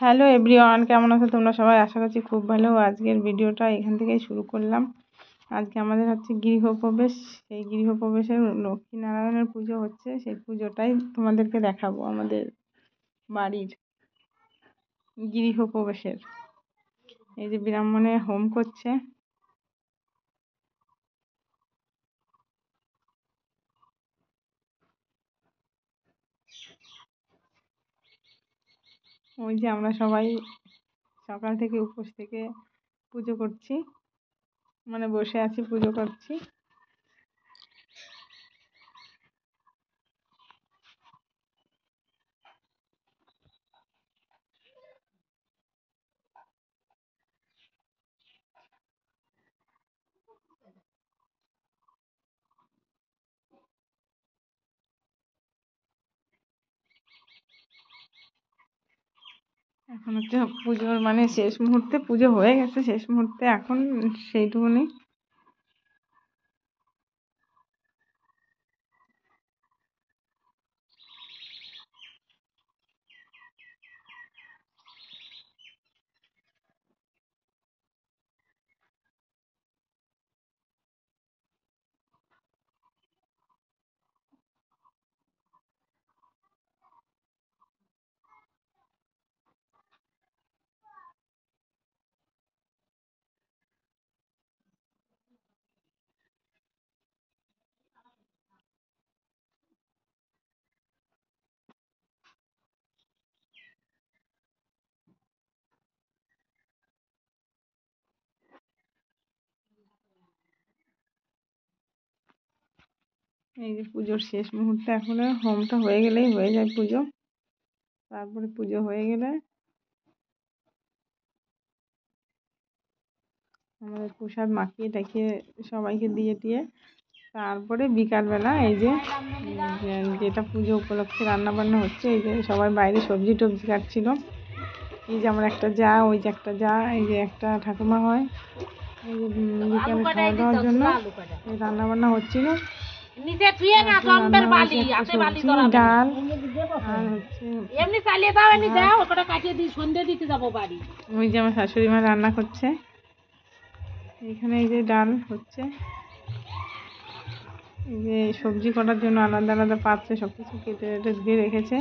Hello everyone, কেমন আছো তোমরা সবাই? আশা করছি খুব ভালো। আজকের ভিডিওটা এখান থেকেই শুরু করলাম। আজকে আমাদের হচ্ছে গৃহপ্রবেশ। সেই গৃহপ্রবেশের লক্ষ্মীনারায়ণের পুজো হচ্ছে, সেই পুজোটাই তোমাদেরকে দেখাবো। আমাদের বাড়ির গৃহপ্রবেশের এই যে ব্রাহ্মণে হোম করছে। ওই যে আমরা সবাই সকাল থেকে উপোস থেকে পুজো করছি, মানে বসে আছি, পুজো করছি। এখন হচ্ছে পুজোর মানে শেষ মুহূর্তে, পুজো হয়ে গেছে শেষ মুহূর্তে, এখন সেইটুকুনি। এই যে পুজোর শেষ মুহূর্তে, এখন হোমটা হয়ে গেলেই হয়ে যায় পুজো। তারপরে পুজো হয়ে গেলে আমাদের প্রসাদ মাখিয়ে টাখিয়ে সবাইকে দিয়ে দিয়ে তারপরে বিকালবেলা এই যে যেটা পুজো উপলক্ষে রান্না বান্না হচ্ছে, এই যে সবাই বাইরে সবজি টবজি কাটছিল। এই যে আমার একটা যা, ওই যে একটা যা, এই যে একটা ঠাকুমা হয়। এই যে বিকালে খাওয়া দাওয়ার জন্য রান্না বান্না হচ্ছিল। ডাল আর হচ্ছে ওই যে আমার শাশুড়ি মা রান্না করছে। এখানে এই যে ডাল হচ্ছে, এই যে সবজি করার জন্য আলাদা আলাদা পাত্রে সবকিছু কেটে কেটে ধুয়ে রেখেছে।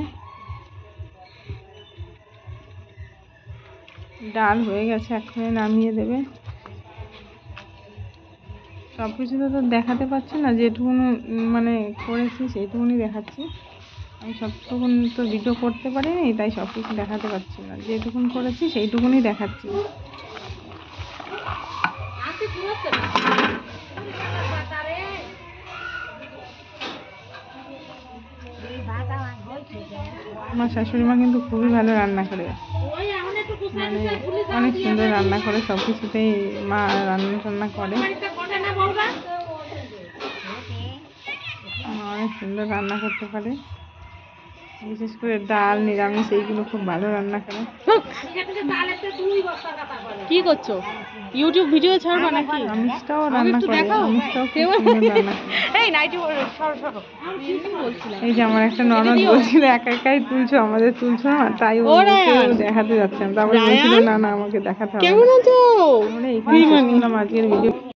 ডাল হয়ে গেছে, এখনই নামিয়ে দেবে। সব কিছু তো দেখাতে পারছি না, যেটুকুনি মানে করেছি সেইটুকুনি দেখাচ্ছি। আমি সবটুকুন তো ভিডিও করতে পারিনি, তাই সব কিছু দেখাতে পারছি না। যেটুকুন করেছি সেইটুকুনি দেখাচ্ছি। আমার শাশুড়ি মা কিন্তু খুবই ভালো রান্না করে, মানে অনেক সুন্দর রান্না করে। সব কিছুতেই মা রান্না টান্না করে, মা অনেক সুন্দর রান্না করতে পারে। বিশেষ করে ডাল, নিরামিষ এইগুলো খুব ভালো রান্না করে। কি করছো? ইউটিউব ভিডিও ছাড়বা নাকি? আমিষটাও রান্না করে, আমিষটাও খুব সুন্দর রান্না করে। এই যে আমার একটা ননদ বলছিল একা একাই তুলছো, আমাদের তুলছো না, তাই ওকেও দেখাতে যাচ্ছিলাম। তারপরে বলছিল না না আমাকে দেখাতে হবে। কেমন আছো? আমরা এখানে শেষ করলাম আজকের ভিডিও।